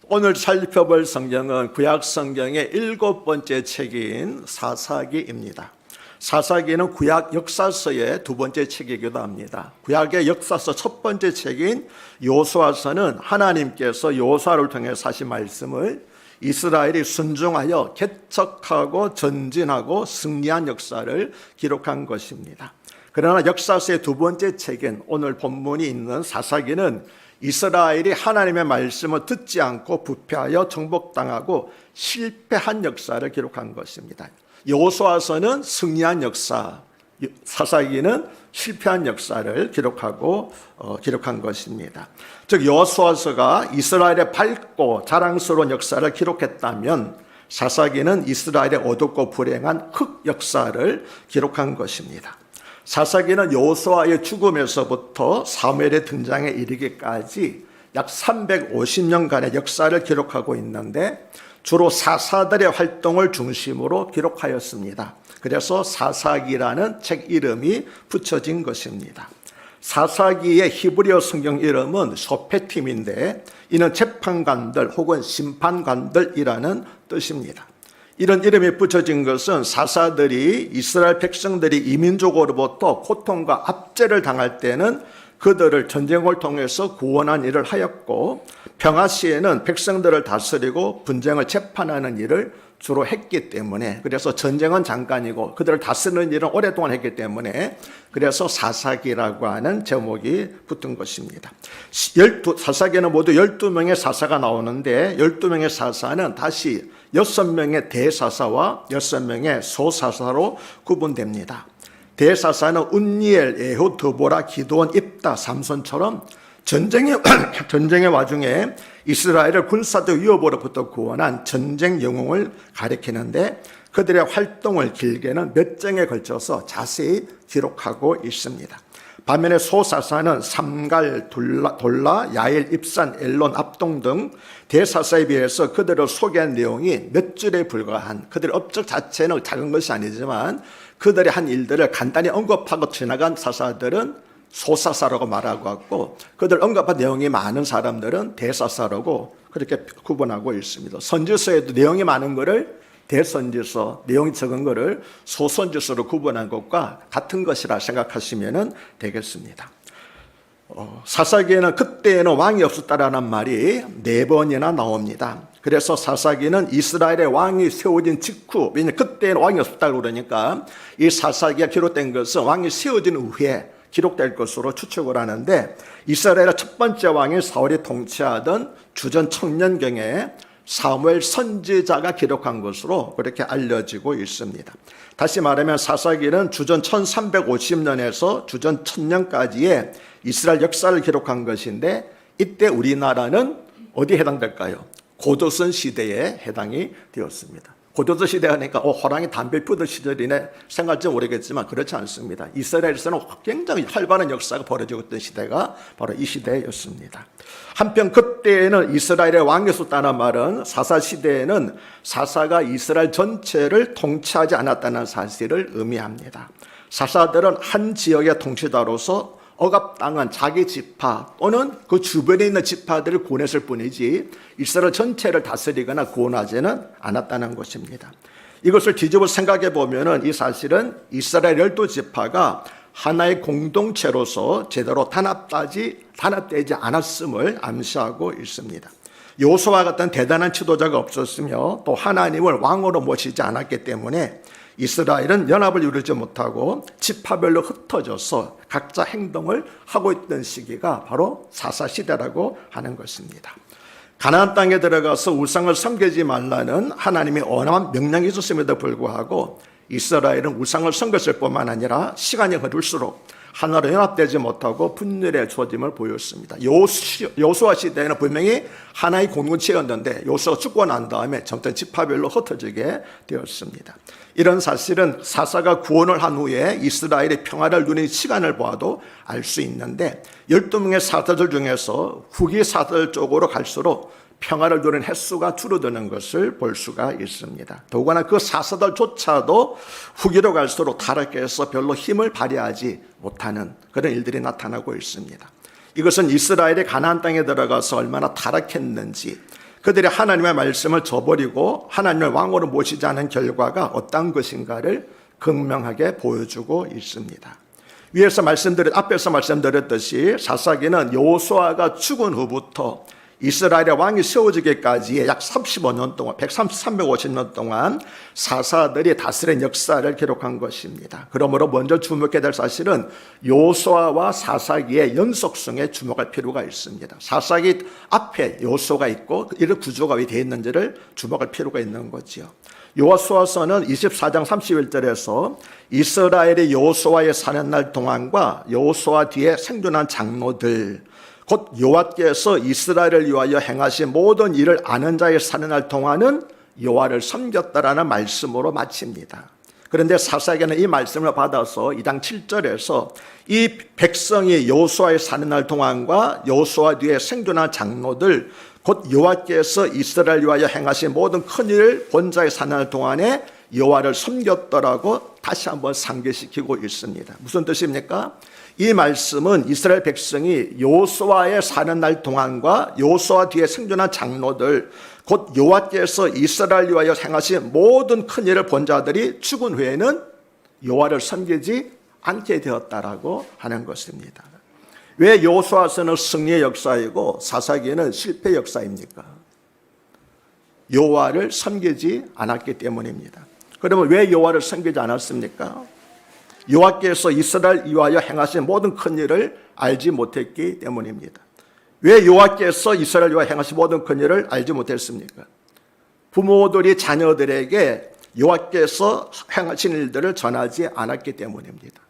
오늘 살펴볼 성경은 구약 성경의 7번째 책인 사사기입니다. 사사기는 구약 역사서의 2번째 책이기도 합니다. 구약의 역사서 첫 번째 책인 여호수아서는 하나님께서 여호수아를 통해서 하신 말씀을 이스라엘이 순종하여 개척하고 전진하고 승리한 역사를 기록한 것입니다. 그러나 역사서의 2번째 책인 오늘 본문이 있는 사사기는 이스라엘이 하나님의 말씀을 듣지 않고 부패하여 정복당하고 실패한 역사를 기록한 것입니다. 여호수아서는 승리한 역사, 사사기는 실패한 역사를 기록한 것입니다. 즉 여호수아서가 이스라엘의 밝고 자랑스러운 역사를 기록했다면 사사기는 이스라엘의 어둡고 불행한 흑 역사를 기록한 것입니다. 사사기는 여호수아의 죽음에서부터 사무엘의 등장에 이르기까지 약 350년간의 역사를 기록하고 있는데 주로 사사들의 활동을 중심으로 기록하였습니다. 그래서 사사기라는 책 이름이 붙여진 것입니다. 사사기의 히브리어 성경 이름은 소페팀인데 이는 재판관들 혹은 심판관들이라는 뜻입니다. 이런 이름이 붙여진 것은 사사들이 이스라엘 백성들이 이민족으로부터 고통과 압제를 당할 때는 그들을 전쟁을 통해서 구원한 일을 하였고 평화 시에는 백성들을 다스리고 분쟁을 재판하는 일을 주로 했기 때문에 그래서 전쟁은 잠깐이고 그들을 다스리는 일은 오랫동안 했기 때문에 그래서 사사기라고 하는 제목이 붙은 것입니다. 사사기는 모두 12명의 사사가 나오는데 12명의 사사는 다시 6명의 대사사와 6명의 소사사로 구분됩니다. 대사사는 운니엘, 에훗, 드보라, 기드온, 입다, 삼손처럼 전쟁의 와중에 이스라엘을 군사적 위협으로부터 구원한 전쟁 영웅을 가리키는데 그들의 활동을 길게는 몇 장에 걸쳐서 자세히 기록하고 있습니다. 반면에 소사사는 삼갈, 돌라, 야일, 입산, 엘론, 압동 등 대사사에 비해서 그들을 소개한 내용이 몇 줄에 불과한 그들의 업적 자체는 작은 것이 아니지만 그들의 한 일들을 간단히 언급하고 지나간 사사들은 소사사라고 말하고 있고 그들 언급한 내용이 많은 사람들은 대사사라고 그렇게 구분하고 있습니다. 선지서에도 내용이 많은 것을 대선지서, 내용이 적은 것을 소선지서로 구분한 것과 같은 것이라 생각하시면 되겠습니다. 사사기에는 그때에는 왕이 없었다라는 말이 4번이나 나옵니다. 그래서 사사기는 이스라엘의 왕이 세워진 직후, 왜냐하면 그때에는 왕이 없었다고 그러니까 이 사사기가 기록된 것은 왕이 세워진 후에 기록될 것으로 추측을 하는데 이스라엘의 첫 번째 왕인 사울이 통치하던 주전 1000년경에 사무엘 선지자가 기록한 것으로 그렇게 알려지고 있습니다. 다시 말하면 사사기는 주전 1350년에서 주전 1000년까지의 이스라엘 역사를 기록한 것인데 이때 우리나라는 어디에 해당될까요? 고조선 시대에 해당이 되었습니다. 고조선 시대 하니까 호랑이 담배 피우던 시절이네 생각할지 모르겠지만 그렇지 않습니다. 이스라엘에서는 굉장히 활발한 역사가 벌어지고 있던 시대가 바로 이 시대였습니다. 한편 그때에는 이스라엘의 왕이 없었다는 말은 사사 시대에는 사사가 이스라엘 전체를 통치하지 않았다는 사실을 의미합니다. 사사들은 한 지역의 통치자로서 억압당한 자기 지파 또는 그 주변에 있는 지파들을 구원했을 뿐이지 이스라엘 전체를 다스리거나 구원하지는 않았다는 것입니다. 이것을 뒤집어 생각해 보면 이 사실은 이스라엘 12지파가 하나의 공동체로서 제대로 단합되지 않았음을 암시하고 있습니다. 여호수아와 같은 대단한 지도자가 없었으며 또 하나님을 왕으로 모시지 않았기 때문에 이스라엘은 연합을 이루지 못하고 지파별로 흩어져서 각자 행동을 하고 있던 시기가 바로 사사시대라고 하는 것입니다. 가나안 땅에 들어가서 우상을 섬기지 말라는 하나님의 엄한 명령이 있었음에도 불구하고 이스라엘은 우상을 섬겼을 뿐만 아니라 시간이 흐를수록 하나로 연합되지 못하고 분열의 조짐을 보였습니다. 여호수아 시대에는 분명히 하나의 공동체였는데 여호수아가 죽고 난 다음에 점점 지파별로 흩어지게 되었습니다. 이런 사실은 사사가 구원을 한 후에 이스라엘의 평화를 누린 시간을 보아도 알 수 있는데 12명의 사사들 중에서 후기 사사들 쪽으로 갈수록 평화를 누린 횟수가 줄어드는 것을 볼 수가 있습니다. 더구나 그 사사들조차도 후기로 갈수록 타락해서 별로 힘을 발휘하지 못하는 그런 일들이 나타나고 있습니다. 이것은 이스라엘이 가나안 땅에 들어가서 얼마나 타락했는지 그들이 하나님의 말씀을 저버리고 하나님을 왕으로 모시지 않은 결과가 어떤 것인가를 극명하게 보여주고 있습니다. 앞에서 말씀드렸듯이 사사기는 여호수아가 죽은 후부터 이스라엘의 왕이 세워지기까지 약 35년 동안, 350년 동안 사사들이 다스린 역사를 기록한 것입니다. 그러므로 먼저 주목해야 될 사실은 여호수아와 사사기의 연속성에 주목할 필요가 있습니다. 사사기 앞에 여호수아가 있고 이런 구조가 왜 되어 있는지를 주목할 필요가 있는 거지요. 여호수아서는 24장 31절에서 이스라엘이 여호수아에 사는 날 동안과 여호수아 뒤에 생존한 장로들, 곧 여호와께서 이스라엘을 위하여 행하신 모든 일을 아는 자의 사는 날 동안은 여호와를 섬겼다라는 말씀으로 마칩니다. 그런데 사사기는 이 말씀을 받아서 2장 7절에서 이 백성이 여호수아에 사는 날 동안과 여호수아 뒤에 생존한 장로들, 곧 여호와께서 이스라엘을 위하여 행하신 모든 큰 일을 본 자의 사는 날 동안에 여호와를 섬겼더라고 다시 한번 상기시키고 있습니다. 무슨 뜻입니까? 이 말씀은 이스라엘 백성이 여호수아에 사는 날 동안과 여호수아 뒤에 생존한 장로들, 곧 여호와께서 이스라엘을 위하여 행하신 모든 큰 일을 본 자들이 죽은 후에는 여호와를 섬기지 않게 되었다라고 하는 것입니다. 왜 여호수아서는 승리의 역사이고 사사기는 실패의 역사입니까? 여호와를 섬기지 않았기 때문입니다. 그러면 왜 여호와를 섬기지 않았습니까? 여호와께서 이스라엘을 위하여 행하신 모든 큰 일을 알지 못했기 때문입니다. 왜 여호와께서 이스라엘을 위하여 행하신 모든 큰 일을 알지 못했습니까? 부모들이 자녀들에게 여호와께서 행하신 일들을 전하지 않았기 때문입니다.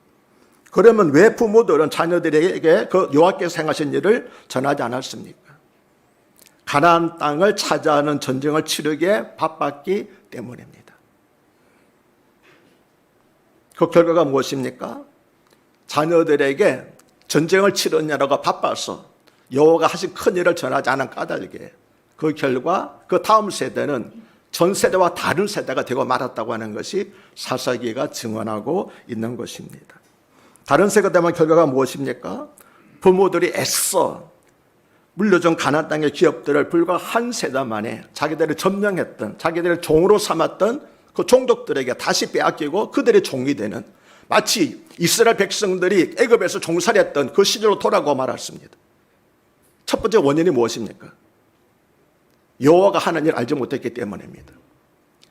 그러면 왜 부모들은 자녀들에게 그 여호와께서 행하신 일을 전하지 않았습니까? 가나안 땅을 차지하는 전쟁을 치르기에 바빴기 때문입니다. 그 결과가 무엇입니까? 자녀들에게 전쟁을 치르느라고 바빠서 여호와가 하신 큰 일을 전하지 않은 까닭에 그 결과 그 다음 세대는 전 세대와 다른 세대가 되고 말았다고 하는 것이 사사기가 증언하고 있는 것입니다. 다른 세대가 되면 결과가 무엇입니까? 부모들이 애써 물려준 가나안 땅의 기업들을 불과 한 세대 만에 자기들을 점령했던, 자기들을 종으로 삼았던 그 종족들에게 다시 빼앗기고 그들의 종이 되는, 마치 이스라엘 백성들이 애굽에서 종살이했던 그 시절로 돌아가고 말았습니다. 첫 번째 원인이 무엇입니까? 여호와가 하는 일을 알지 못했기 때문입니다.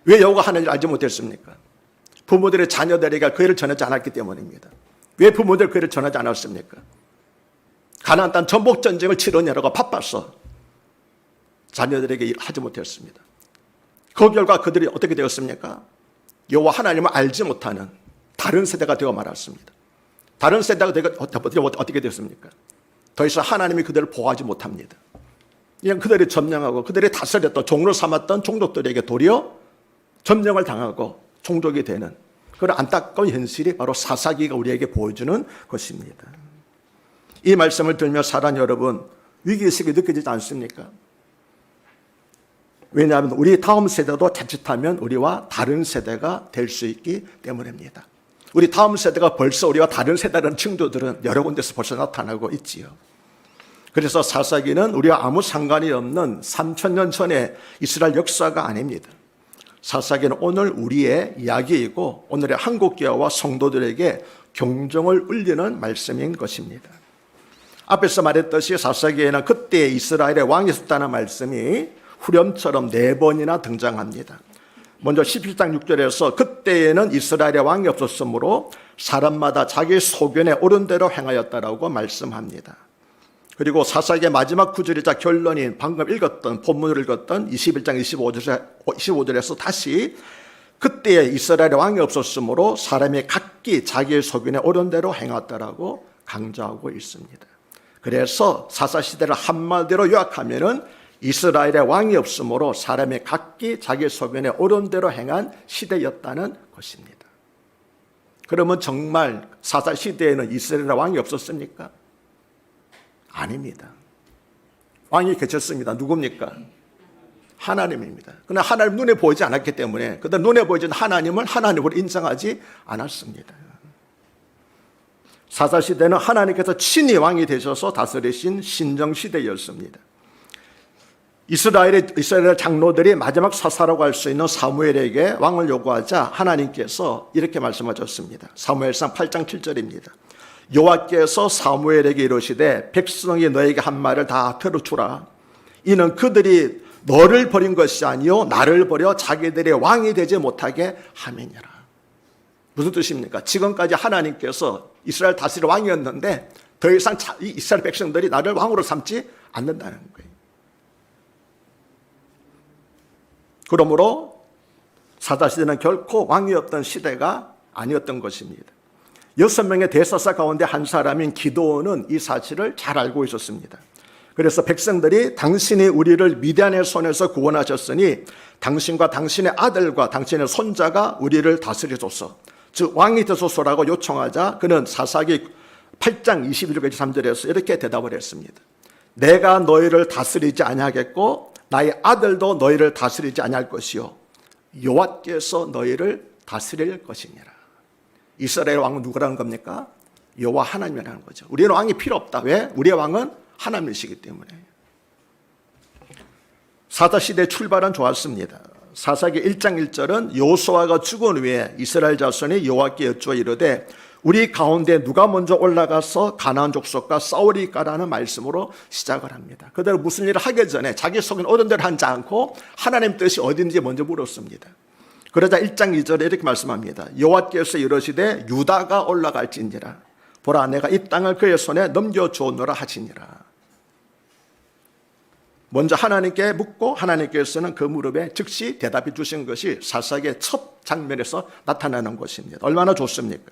왜 여호와가 하는 일을 알지 못했습니까? 부모들의 자녀들에게 그 일을 전하지 않았기 때문입니다. 왜 부모들 그 일을 전하지 않았습니까? 가나안 땅 전복 전쟁을 치르느라고 바빠서 자녀들에게 하지 못했습니다. 그 결과 그들이 어떻게 되었습니까? 여호와 하나님을 알지 못하는 다른 세대가 되어 말았습니다. 다른 세대가 어떻게 되었습니까? 더 이상 하나님이 그들을 보호하지 못합니다. 그냥 그들이 점령하고 그들이 다스렸던 종으로 삼았던 종족들에게 도리어 점령을 당하고 종족이 되는 그런 안타까운 현실이 바로 사사기가 우리에게 보여주는 것입니다. 이 말씀을 들으며 사랑 여러분, 위기의식이 느껴지지 않습니까? 왜냐하면 우리 다음 세대도 자칫하면 우리와 다른 세대가 될 수 있기 때문입니다. 우리 다음 세대가 벌써 우리와 다른 세대라는 징조들은 여러 군데서 벌써 나타나고 있지요. 그래서 사사기는 우리와 아무 상관이 없는 3000년 전의 이스라엘 역사가 아닙니다. 사사기는 오늘 우리의 이야기이고 오늘의 한국교회와 성도들에게 경종을 울리는 말씀인 것입니다. 앞에서 말했듯이 사사기에는 그때 이스라엘의 왕이 있었다는 말씀이 후렴처럼 4번이나 등장합니다. 먼저 17장 6절에서 그때에는 이스라엘의 왕이 없었으므로 사람마다 자기 소견에 옳은 대로 행하였다라고 말씀합니다. 그리고 사사기의 마지막 구절이자 결론인 방금 읽었던 본문을 읽었던 21장 25절에서 다시 그때에 이스라엘의 왕이 없었으므로 사람이 각기 자기의 소견에 옳은 대로 행했다라고 강조하고 있습니다. 그래서 사사시대를 한마디로 요약하면은 이스라엘의 왕이 없으므로 사람이 각기 자기 소견에 옳은 대로 행한 시대였다는 것입니다. 그러면 정말 사사시대에는 이스라엘의 왕이 없었습니까? 아닙니다. 왕이 계셨습니다. 누굽니까? 하나님입니다. 그러나 하나님 눈에 보이지 않았기 때문에 그들 눈에 보이지 않는 하나님을 하나님으로 인정하지 않았습니다. 사사시대는 하나님께서 친히 왕이 되셔서 다스리신 신정시대였습니다. 이스라엘 장로들이 마지막 사사라고 할 수 있는 사무엘에게 왕을 요구하자 하나님께서 이렇게 말씀하셨습니다. 사무엘상 8장 7절입니다. 여호와께서 사무엘에게 이르시되 백성이 너에게 한 말을 다 들어주라. 이는 그들이 너를 버린 것이 아니요 나를 버려 자기들의 왕이 되지 못하게 함이니라. 무슨 뜻입니까? 지금까지 하나님께서 이스라엘 다스릴 왕이었는데 더 이상 이스라엘 백성들이 나를 왕으로 삼지 않는다는 거예요. 그러므로 사사시대는 결코 왕이었던 시대가 아니었던 것입니다. 6명의 대사사 가운데 한 사람인 기드온은 이 사실을 잘 알고 있었습니다. 그래서 백성들이 당신이 우리를 미디안의 손에서 구원하셨으니 당신과 당신의 아들과 당신의 손자가 우리를 다스리소서, 즉 왕이 되소서라고 요청하자 그는 사사기 8장 21절까지 3절에서 이렇게 대답을 했습니다. 내가 너희를 다스리지 아니하겠고 나의 아들도 너희를 다스리지 아니할 것이요 여호와께서 너희를 다스릴 것이니라. 이스라엘 왕은 누구라는 겁니까? 여호와 하나님이라는 거죠. 우리는 왕이 필요 없다. 왜? 우리의 왕은 하나님이시기 때문에. 사사시대의 출발은 좋았습니다. 사사기 1장 1절은 여호수아가 죽은 후에 이스라엘 자손이 여호와께 여쭈어 이르되 우리 가운데 누가 먼저 올라가서 가나안 족속과 싸우리까라는 말씀으로 시작을 합니다. 그대로 무슨 일을 하기 전에 자기 속엔 옳은 대로 하지 않고 하나님 뜻이 어딘지 먼저 물었습니다. 그러자 1장 2절에 이렇게 말씀합니다. 여호와께서 이르시되 유다가 올라갈지니라. 보라 내가 이 땅을 그의 손에 넘겨주었노라 하시니라. 먼저 하나님께 묻고 하나님께서는 그 무릎에 즉시 대답해 주신 것이 사사기의 첫 장면에서 나타나는 것입니다. 얼마나 좋습니까?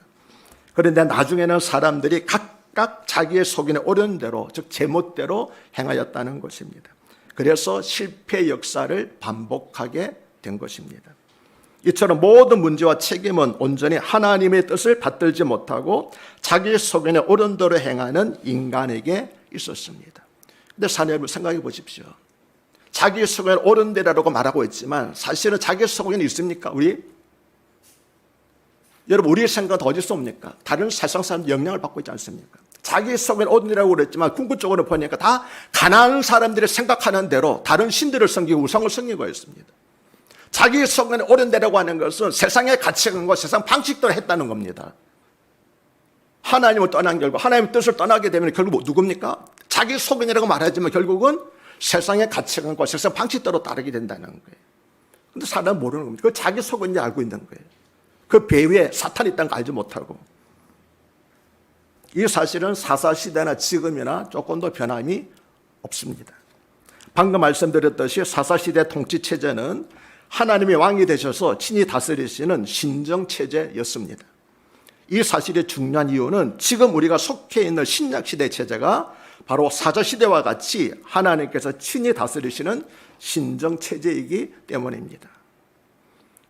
그런데 나중에는 사람들이 각각 자기의 속인에 옳은 대로, 즉 제멋대로 행하였다는 것입니다. 그래서 실패 역사를 반복하게 된 것입니다. 이처럼 모든 문제와 책임은 온전히 하나님의 뜻을 받들지 못하고 자기 속인에 옳은 대로 행하는 인간에게 있었습니다. 근데 사내를 생각해 보십시오. 자기 속인에 옳은 대로라고 말하고 있지만 사실은 자기 속인이 있습니까? 여러분 우리의 생각은 어디서 옵니까? 다른 세상 사람들 영향을 받고 있지 않습니까? 자기 속엔 옳은이라고 그랬지만 궁극적으로 보니까 다 가난한 사람들이 생각하는 대로 다른 신들을 섬기고 우상을 섬기고 있습니다. 자기 속엔 옳은 대라고 하는 것은 세상의 가치관과 세상 방식대로 했다는 겁니다. 하나님을 떠난 결과 하나님의 뜻을 떠나게 되면 결국 누굽니까? 자기 속인이라고 말하지만 결국은 세상의 가치관과 세상 방식대로 따르게 된다는 거예요. 그런데 사람은 모르는 겁니다. 그 자기 속인지 알고 있는 거예요. 그 배후에 사탄이 있다는 거 알지 못하고. 이 사실은 사사시대나 지금이나 조금 더 변함이 없습니다. 방금 말씀드렸듯이 사사시대 통치체제는 하나님의 왕이 되셔서 친히 다스리시는 신정체제였습니다. 이 사실의 중요한 이유는 지금 우리가 속해 있는 신약시대 체제가 바로 사사시대와 같이 하나님께서 친히 다스리시는 신정체제이기 때문입니다.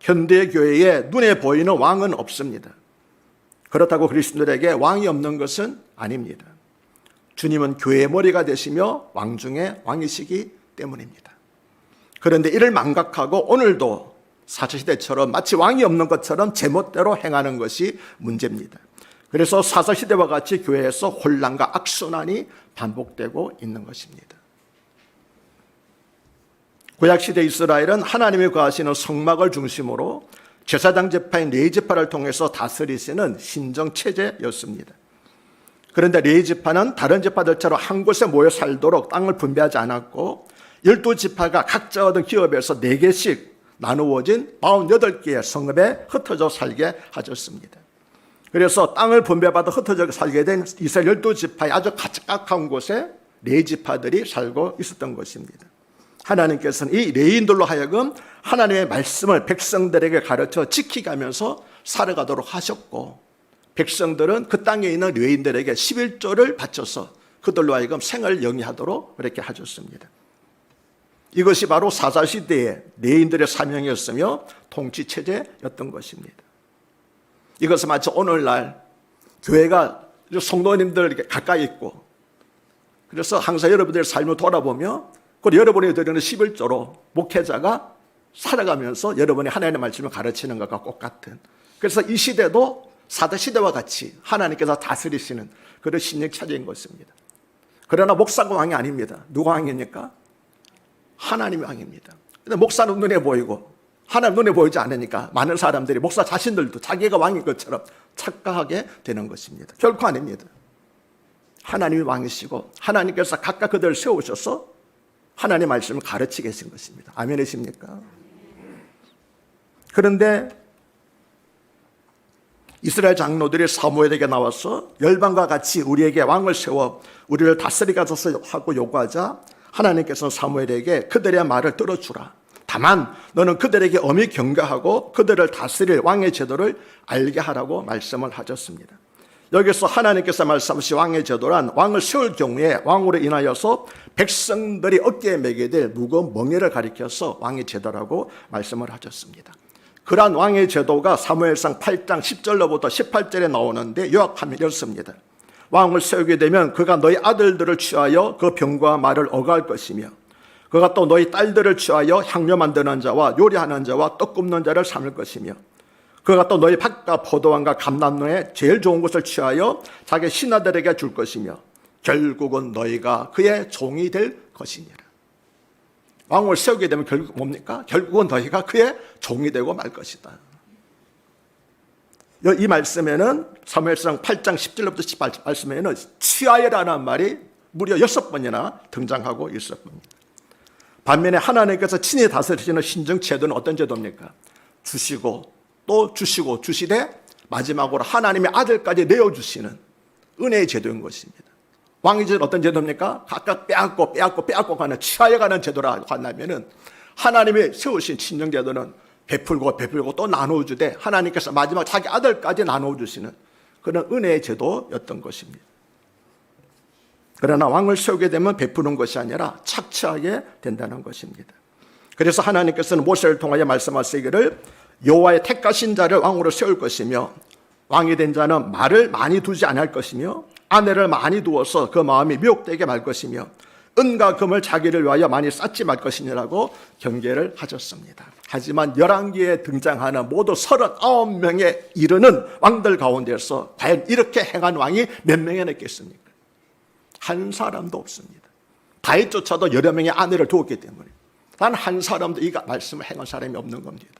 현대 교회에 눈에 보이는 왕은 없습니다. 그렇다고 그리스도인들에게 왕이 없는 것은 아닙니다. 주님은 교회의 머리가 되시며 왕 중에 왕이시기 때문입니다. 그런데 이를 망각하고 오늘도 사사시대처럼 마치 왕이 없는 것처럼 제멋대로 행하는 것이 문제입니다. 그래서 사사시대와 같이 교회에서 혼란과 악순환이 반복되고 있는 것입니다. 구약시대 이스라엘은 하나님이 거하시는 성막을 중심으로 제사장 지파인 레위 지파를 통해서 다스리시는 신정체제였습니다. 그런데 레위 지파는 다른 지파들처럼 한 곳에 모여 살도록 땅을 분배하지 않았고 12지파가 각자 얻은 기업에서 4개씩 나누어진 48개의 성읍에 흩어져 살게 하셨습니다. 그래서 땅을 분배받아 흩어져 살게 된 이스라엘 12지파의 아주 가까운 곳에 레위 지파들이 살고 있었던 것입니다. 하나님께서는 이 레위인들로 하여금 하나님의 말씀을 백성들에게 가르쳐 지키가면서 살아가도록 하셨고 백성들은 그 땅에 있는 레위인들에게 11조를 바쳐서 그들로 하여금 생을 영위하도록 그렇게 하셨습니다. 이것이 바로 사사시대의 레위인들의 사명이었으며 통치체제였던 것입니다. 이것은 마치 오늘날 교회가 성도님들 이렇게 가까이 있고 그래서 항상 여러분들의 삶을 돌아보며 그리고 여러분이 드리는 11조로 목회자가 살아가면서 여러분이 하나님의 말씀을 가르치는 것과 똑같은 그래서 이 시대도 사사시대와 같이 하나님께서 다스리시는 그런 신령체제인 것입니다. 그러나 목사가 왕이 아닙니다. 누가 왕입니까? 하나님이 왕입니다. 근데 목사는 눈에 보이고 하나님 눈에 보이지 않으니까 많은 사람들이 목사 자신들도 자기가 왕인 것처럼 착각하게 되는 것입니다. 결코 아닙니다. 하나님이 왕이시고 하나님께서 각각 그들을 세우셔서 하나님의 말씀을 가르치게 하신 것입니다. 아멘이십니까? 그런데 이스라엘 장로들이 사무엘에게 나와서 열방과 같이 우리에게 왕을 세워 우리를 다스리게 하소서 하고 요구하자 하나님께서는 사무엘에게 그들의 말을 들어주라. 다만 너는 그들에게 엄히 경고하고 그들을 다스릴 왕의 제도를 알게 하라고 말씀을 하셨습니다. 여기서 하나님께서 말씀하신 왕의 제도란 왕을 세울 경우에 왕으로 인하여서 백성들이 어깨에 매게 될 무거운 멍에를 가리켜서 왕의 제도라고 말씀을 하셨습니다. 그러한 왕의 제도가 사무엘상 8장 10절로부터 18절에 나오는데 요약하면 이렇습니다. 왕을 세우게 되면 그가 너희 아들들을 취하여 그 병과 말을 억할 것이며 그가 또 너희 딸들을 취하여 향료 만드는 자와 요리하는 자와 떡 굽는 자를 삼을 것이며 그가 또 너희 밭과 포도원과 감람로에 제일 좋은 것을 취하여 자기 신하들에게 줄 것이며 결국은 너희가 그의 종이 될 것이니라. 왕을 세우게 되면 결국 뭡니까? 결국은 너희가 그의 종이 되고 말 것이다. 이 말씀에는 사무엘상 8장 10절부터 18절 말씀에는 취하여라는 말이 무려 6번이나 등장하고 있었습니다. 반면에 하나님께서 친히 다스리시는 신정 제도는 어떤 제도입니까? 주시고 또 주시고 주시되 마지막으로 하나님의 아들까지 내어주시는 은혜의 제도인 것입니다. 왕의 제도는 어떤 제도입니까? 각각 빼앗고 가는 취하여가는 제도라고 한다면은 하나님이 세우신 친정 제도는 베풀고 또 나누어주되 하나님께서 마지막 자기 아들까지 나누어주시는 그런 은혜의 제도였던 것입니다. 그러나 왕을 세우게 되면 베푸는 것이 아니라 착취하게 된다는 것입니다. 그래서 하나님께서는 모세를 통하여 말씀하시기를 여호와의 택하신 자를 왕으로 세울 것이며 왕이 된 자는 말을 많이 두지 않을 것이며 아내를 많이 두어서 그 마음이 미혹되게 말 것이며 은과 금을 자기를 위하여 많이 쌓지 말 것이니라고 경계를 하셨습니다. 하지만 열왕기에 등장하는 모두 39명에 이르는 왕들 가운데서 과연 이렇게 행한 왕이 몇 명이나 있겠습니까? 한 사람도 없습니다. 다윗조차도 여러 명의 아내를 두었기 때문에 단 한 사람도 이 말씀을 행한 사람이 없는 겁니다.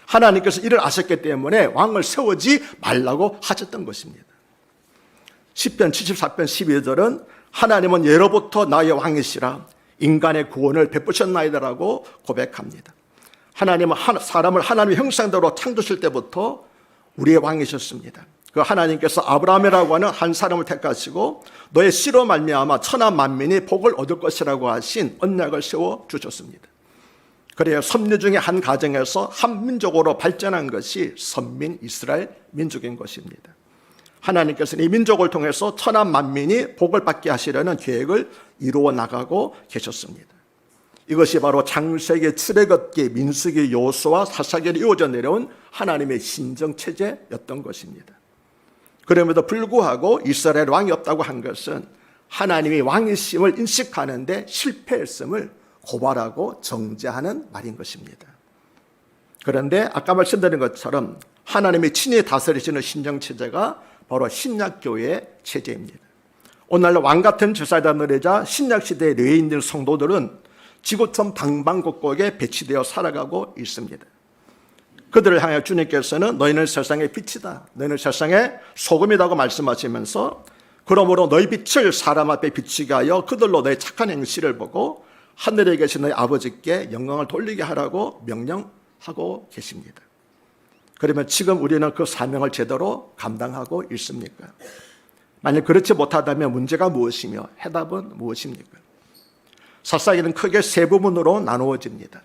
하나님께서 이를 아셨기 때문에 왕을 세우지 말라고 하셨던 것입니다. 시편 74편 12절은 하나님은 예로부터 나의 왕이시라 인간의 구원을 베푸셨나이다라고 고백합니다. 하나님은 사람을 하나님의 형상대로 창조하실 때부터 우리의 왕이셨습니다. 그 하나님께서 아브라함이라고 하는 한 사람을 택하시고 너의 씨로 말미암아 천하 만민이 복을 얻을 것이라고 하신 언약을 세워주셨습니다. 그래야 섭리 중에 한 가정에서 한 민족으로 발전한 것이 선민 이스라엘 민족인 것입니다. 하나님께서는 이 민족을 통해서 천하 만민이 복을 받게 하시려는 계획을 이루어 나가고 계셨습니다. 이것이 바로 창세기, 출애굽기, 민수기, 여호수아, 사사기로 이어져 내려온 하나님의 신정체제였던 것입니다. 그럼에도 불구하고 이스라엘 왕이 없다고 한 것은 하나님이 왕이심을 인식하는데 실패했음을 고발하고 정죄하는 말인 것입니다. 그런데 아까 말씀드린 것처럼 하나님이 친히 다스리시는 신정체제가 바로 신약교회의 체제입니다. 오늘날 왕같은 제사장들이자 신약시대의 레위인들 성도들은 지구촌 방방곡곡에 배치되어 살아가고 있습니다. 그들을 향해 주님께서는 너희는 세상의 빛이다, 너희는 세상의 소금이라고 말씀하시면서 그러므로 너희 빛을 사람 앞에 비추게 하여 그들로 너희 착한 행실을 보고 하늘에 계신 너희 아버지께 영광을 돌리게 하라고 명령하고 계십니다. 그러면 지금 우리는 그 사명을 제대로 감당하고 있습니까? 만약 그렇지 못하다면 문제가 무엇이며 해답은 무엇입니까? 사사기는 크게 세 부분으로 나누어집니다.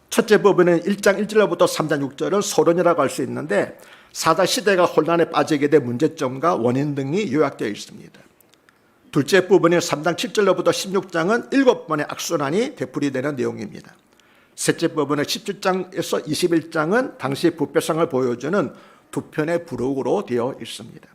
첫째 부분은 1장 1절부터 3장 6절은 소론이라고 할 수 있는데 사사 시대가 혼란에 빠지게 된 문제점과 원인 등이 요약되어 있습니다. 둘째 부분인 3장 7절로부터 16장은 7번의 악순환이 되풀이되는 내용입니다. 셋째 부분은 17장에서 21장은 당시 부패상을 보여주는 두 편의 부록으로 되어 있습니다.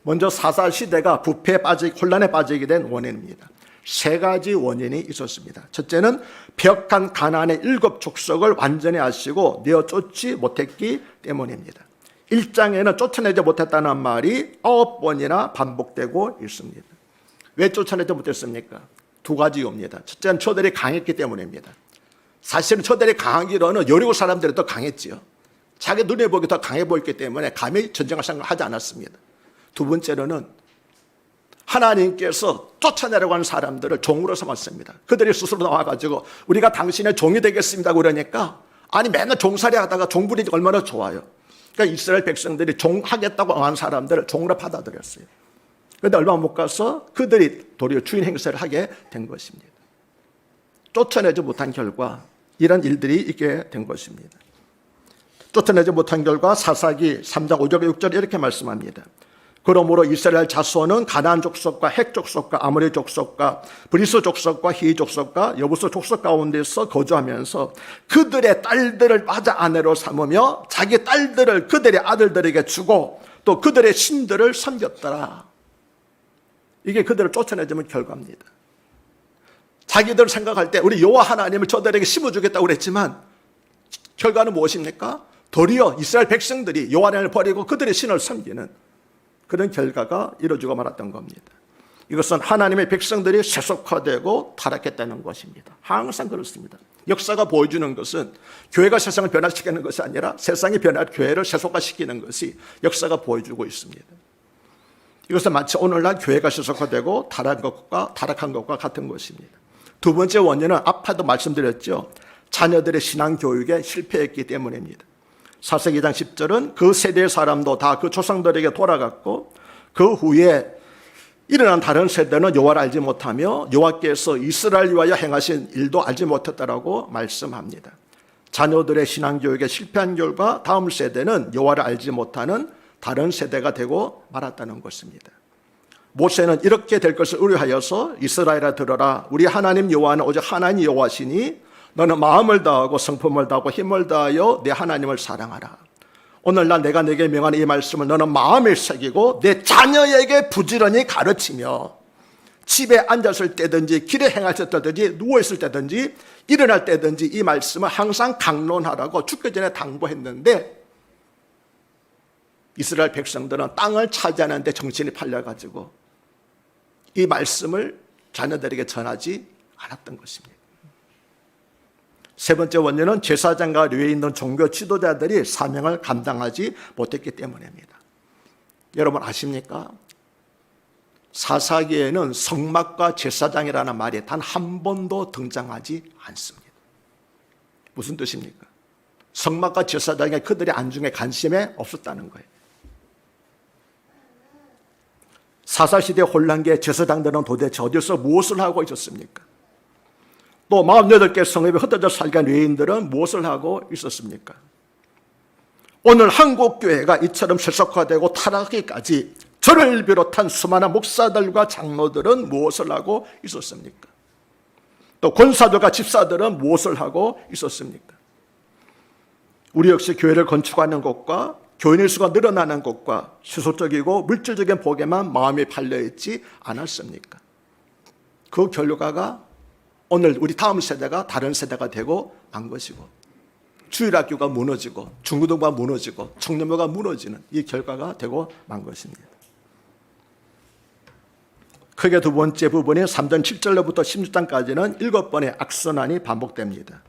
먼저 사사 시대가 부패에 혼란에 빠지게 된 원인입니다. 세 가지 원인이 있었습니다. 첫째는 폐역한 가나안의 7 족속을 완전히 아시고 내어 쫓지 못했기 때문입니다. 1장에는 쫓아내지 못했다는 말이 9번이나 반복되고 있습니다. 왜 쫓아내지 못했습니까? 두 가지 이유입니다. 첫째는 저들이 강했기 때문입니다. 사실은 저들이 강하기로는 여리고 사람들이 더 강했지요. 자기 눈에 보기 더 강해 보였기 때문에 감히 전쟁할 생각을 하지 않았습니다. 두 번째로는 하나님께서 쫓아내려고 하는 사람들을 종으로 삼았습니다. 그들이 스스로 나와가지고 우리가 당신의 종이 되겠습니다 그러니까 아니 맨날 종살이 하다가 종부리기 얼마나 좋아요. 그러니까 이스라엘 백성들이 종하겠다고 한 사람들을 종으로 받아들였어요. 그런데 얼마 못 가서 그들이 도리어 주인 행세를 하게 된 것입니다. 쫓아내지 못한 결과 이런 일들이 있게 된 것입니다. 쫓아내지 못한 결과 사사기 3장 5절 6절 이렇게 말씀합니다. 그러므로 이스라엘 자손은 가나안 족속과 헷 족속과 아모리 족속과 브리스 족속과 히위 족속과 여부스 족속 가운데서 거주하면서 그들의 딸들을 맞아 아내로 삼으며 자기 딸들을 그들의 아들들에게 주고 또 그들의 신들을 섬겼더라. 이게 그들을 쫓아내자면 결과입니다. 자기들 생각할 때 우리 여호와 하나님을 저들에게 심어주겠다고 그랬지만 결과는 무엇입니까? 도리어 이스라엘 백성들이 여호와 하나님을 버리고 그들의 신을 섬기는 그런 결과가 이루어지고 말았던 겁니다. 이것은 하나님의 백성들이 세속화되고 타락했다는 것입니다. 항상 그렇습니다. 역사가 보여주는 것은 교회가 세상을 변화시키는 것이 아니라 세상이 교회를 세속화시키는 것이 역사가 보여주고 있습니다. 이것은 마치 오늘날 교회가 세속화되고 타락한 것과 같은 것입니다. 두 번째 원인은 아파도 말씀드렸죠. 자녀들의 신앙교육에 실패했기 때문입니다. 사사기 2장 10절은 그 세대의 사람도 다 그 조상들에게 돌아갔고 그 후에 일어난 다른 세대는 여호와를 알지 못하며 여호와께서 이스라엘 위하여 행하신 일도 알지 못했다라고 말씀합니다. 자녀들의 신앙교육에 실패한 결과 다음 세대는 여호와를 알지 못하는 다른 세대가 되고 말았다는 것입니다. 모세는 이렇게 될 것을 우려하여서 이스라엘아 들어라. 우리 하나님 여호와는 오직 하나님 여호와시니 너는 마음을 다하고 성품을 다하고 힘을 다하여 내 하나님을 사랑하라. 오늘날 내가 내게 명하는 이 말씀을 너는 마음에 새기고 내 자녀에게 부지런히 가르치며 집에 앉았을 때든지 길에 행하실 때든지 누워있을 때든지 일어날 때든지 이 말씀을 항상 강론하라고 죽기 전에 당부했는데 이스라엘 백성들은 땅을 차지하는 데 정신이 팔려가지고 이 말씀을 자녀들에게 전하지 않았던 것입니다. 세 번째 원인은 제사장과 레위에 있는 종교 지도자들이 사명을 감당하지 못했기 때문입니다. 여러분 아십니까? 사사기에는 성막과 제사장이라는 말이 단 한 번도 등장하지 않습니다. 무슨 뜻입니까? 성막과 제사장이 그들의 안중에 관심에 없었다는 거예요. 사사시대 혼란기에 제사장들은 도대체 어디서 무엇을 하고 있었습니까? 또 48개 성읍에 흩어져 살던 레위인들은 무엇을 하고 있었습니까? 오늘 한국교회가 이처럼 세속화되고 타락하기까지 저를 비롯한 수많은 목사들과 장로들은 무엇을 하고 있었습니까? 또 권사들과 집사들은 무엇을 하고 있었습니까? 우리 역시 교회를 건축하는 것과 교인의 수가 늘어나는 것과 세속적이고 물질적인 복에만 마음이 팔려있지 않았습니까? 그 결과가 오늘 우리 다음 세대가 다른 세대가 되고 만 것이고 주일학교가 무너지고 중고등부가 무너지고 청년부가 무너지는 이 결과가 되고 만 것입니다. 크게 두 번째 부분이 3장 7절로부터 16장까지는 7번의 악선환이 반복됩니다.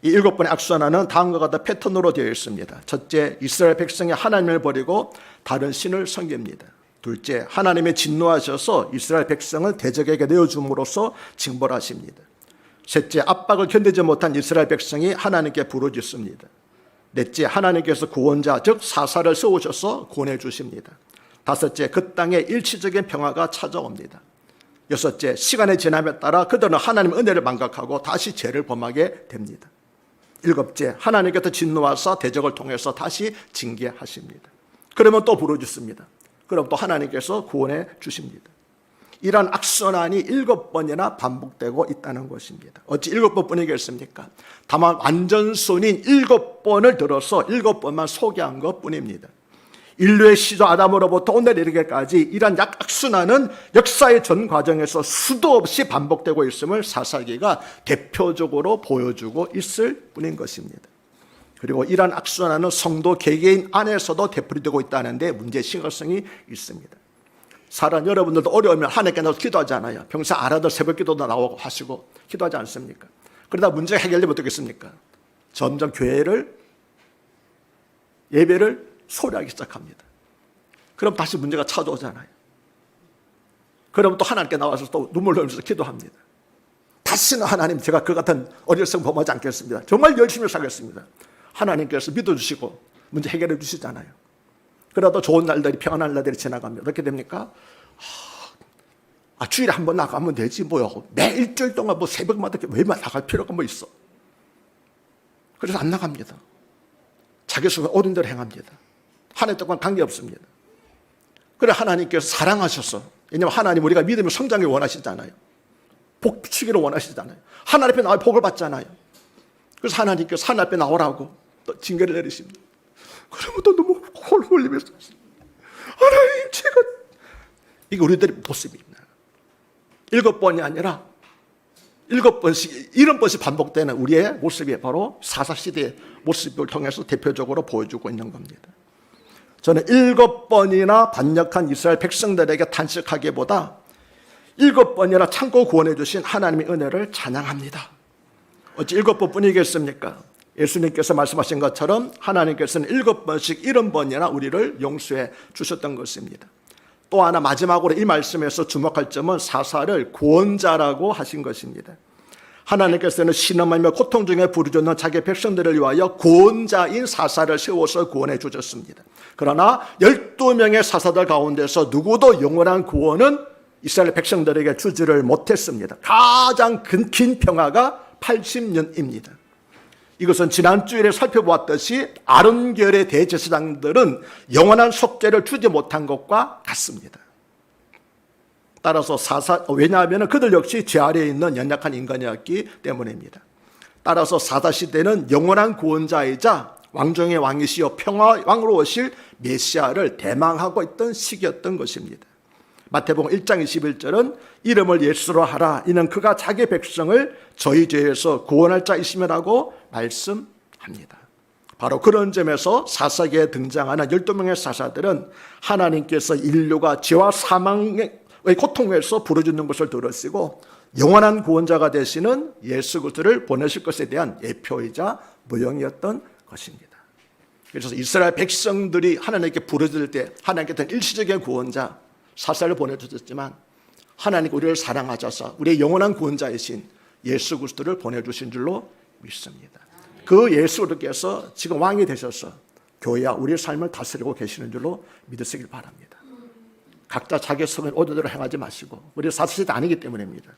이 7번의 악선환은 다음과 같은 패턴으로 되어 있습니다. 첫째, 이스라엘 백성이 하나님을 버리고 다른 신을 섬깁니다. 둘째, 하나님이 진노하셔서 이스라엘 백성을 대적에게 내어줌으로써 징벌하십니다. 셋째, 압박을 견디지 못한 이스라엘 백성이 하나님께 부르짖습니다. 넷째, 하나님께서 구원자 즉 사사를 세우셔서 구원해 주십니다. 다섯째, 그 땅에 일시적인 평화가 찾아옵니다. 여섯째, 시간의 지남에 따라 그들은 하나님의 은혜를 망각하고 다시 죄를 범하게 됩니다. 일곱째, 하나님께서 진노하사 대적을 통해서 다시 징계하십니다. 그러면 또 부르짖습니다. 그럼 또 하나님께서 구원해 주십니다. 이러한 악선환이 7번이나 반복되고 있다는 것입니다. 어찌 7번뿐이겠습니까? 다만 완전순인 7번을 들어서 7번만 소개한 것뿐입니다. 인류의 시조 아담으로부터 오늘 이르기까지 이러한 악순환은 역사의 전 과정에서 수도 없이 반복되고 있음을 사사기가 대표적으로 보여주고 있을 뿐인 것입니다. 그리고 이러한 악순환은 성도 개개인 안에서도 되풀이되고 있다는 데 문제의 심각성이 있습니다. 사람 여러분들도 어려우면 하나님께 나와서 기도하잖아요. 평소 알아도 새벽 기도도 나오고 하시고 기도하지 않습니까? 그러다 문제가 해결되면 어떻겠습니까? 점점 예배를 소홀하기 시작합니다. 그럼 다시 문제가 찾아오잖아요. 그러면 또 하나님께 나와서 또 눈물 흘리면서 기도합니다. 다시는 하나님, 제가 그 같은 어리석음 범하지 않겠습니다. 정말 열심히 살겠습니다. 하나님께서 믿어주시고 문제 해결해 주시잖아요. 그래도 좋은 날들이, 평안한 날들이 지나갑니다. 어떻게 됩니까? 주일에 한 번 나가면 되지 뭐요. 매 일주일 동안 뭐 새벽마다 왜 나갈 필요가 뭐 있어. 그래서 안 나갑니다. 자기 속에 옳은 대로 행합니다. 하나님 동안 관계없습니다. 그래 하나님께서 사랑하셔서, 왜냐하면 하나님 우리가 믿음의 성장을 원하시잖아요. 복 주기를 원하시잖아요. 하나님 앞에 나와 복을 받잖아요. 그래서 하나님께서 하나님 앞에 나오라고 또 징계를 내리십니다. 그러면 또 너무 홀 흘리면서 하나님 제가, 이게 우리들의 모습입니다. 7번이 아니라 7번씩 70번씩 반복되는 우리의 모습이 바로 사사시대의 모습을 통해서 대표적으로 보여주고 있는 겁니다. 저는 7번이나 반역한 이스라엘 백성들에게 탄식하기보다 7번이나 참고 구원해 주신 하나님의 은혜를 찬양합니다. 어찌 7번뿐이겠습니까? 예수님께서 말씀하신 것처럼 하나님께서는 7번씩 70번이나 우리를 용서해 주셨던 것입니다. 또 하나 마지막으로 이 말씀에서 주목할 점은 사사를 구원자라고 하신 것입니다. 하나님께서는 신음하며 고통 중에 부르짖는 자기 백성들을 위하여 구원자인 사사를 세워서 구원해 주셨습니다. 그러나 12명의 사사들 가운데서 누구도 영원한 구원은 이스라엘 백성들에게 주지를 못했습니다. 가장 긴 평화가 80년입니다. 이것은 지난 주일에 살펴보았듯이 아론계열의 대제사장들은 영원한 속죄를 주지 못한 것과 같습니다. 따라서 왜냐하면 그들 역시 죄 아래에 있는 연약한 인간이었기 때문입니다. 따라서 사사시대는 영원한 구원자이자 왕중의 왕이시여 평화의 왕으로 오실 메시아를 대망하고 있던 시기였던 것입니다. 마태복음 1장 21절은 이름을 예수로 하라, 이는 그가 자기 백성을 저희 죄에서 구원할 자이심이라고 말씀합니다. 바로 그런 점에서 사사기에 등장하는 12명의 사사들은 하나님께서 인류가 죄와 사망의 고통에서 부르짖는 것을 들으시고 영원한 구원자가 되시는 예수 그리스도를 보내실 것에 대한 예표이자 모형이었던 것입니다. 그래서 이스라엘 백성들이 하나님께 부르짖을 때 하나님께서는 일시적인 구원자 사사를 보내주셨지만 하나님께 우리를 사랑하셔서 우리의 영원한 구원자이신 예수 그리스도를 보내주신 줄로 믿습니다. 그 예수 그리스도께서 지금 왕이 되셔서 교회와 우리의 삶을 다스리고 계시는 줄로 믿으시길 바랍니다. 각자 자기 속에 오대대로 행하지 마시고, 우리 사사시대 아니기 때문입니다.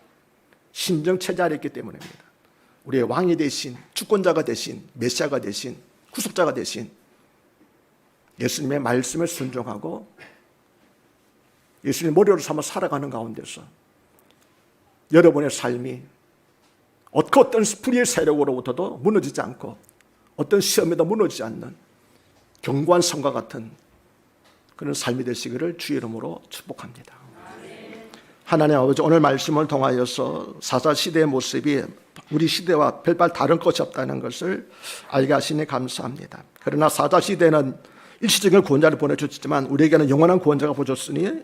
신정체제가 있기 때문입니다. 우리의 왕이 되신, 주권자가 되신, 메시아가 되신, 구속자가 되신 예수님의 말씀에 순종하고 예수님 머리로 삼아 살아가는 가운데서 여러분의 삶이 어떤 불의의 세력으로부터도 무너지지 않고 어떤 시험에도 무너지지 않는 견고한 성과 같은 그런 삶이 되시기를 주의 이름으로 축복합니다. 하나님 아버지, 오늘 말씀을 통하여서 사사시대의 모습이 우리 시대와 별반 다른 것이 없다는 것을 알게 하시니 감사합니다. 그러나 사사시대는 일시적인 구원자를 보내주셨지만 우리에게는 영원한 구원자가 보셨으니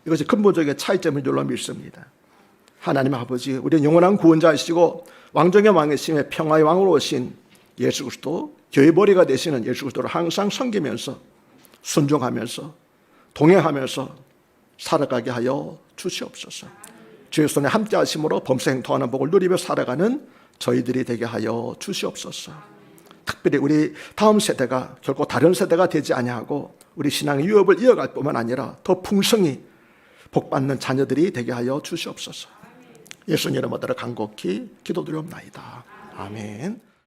이것이 근본적인 차이점인 줄로 믿습니다. 하나님 아버지, 우리는 영원한 구원자이시고 왕중의 왕이시며 평화의 왕으로 오신 예수 그리스도, 교회 머리가 되시는 예수 그리스도를 항상 섬기면서 순종하면서 동행하면서 살아가게 하여 주시옵소서. 주의 손에 함께 하심으로 범사 행통하는 복을 누리며 살아가는 저희들이 되게 하여 주시옵소서. 특별히 우리 다음 세대가 결코 다른 세대가 되지 아니하고 우리 신앙의 유업을 이어갈 뿐만 아니라 더 풍성히 복받는 자녀들이 되게 하여 주시옵소서. 예수님 이름으로 간곡히 기도드리옵나이다. 아멘.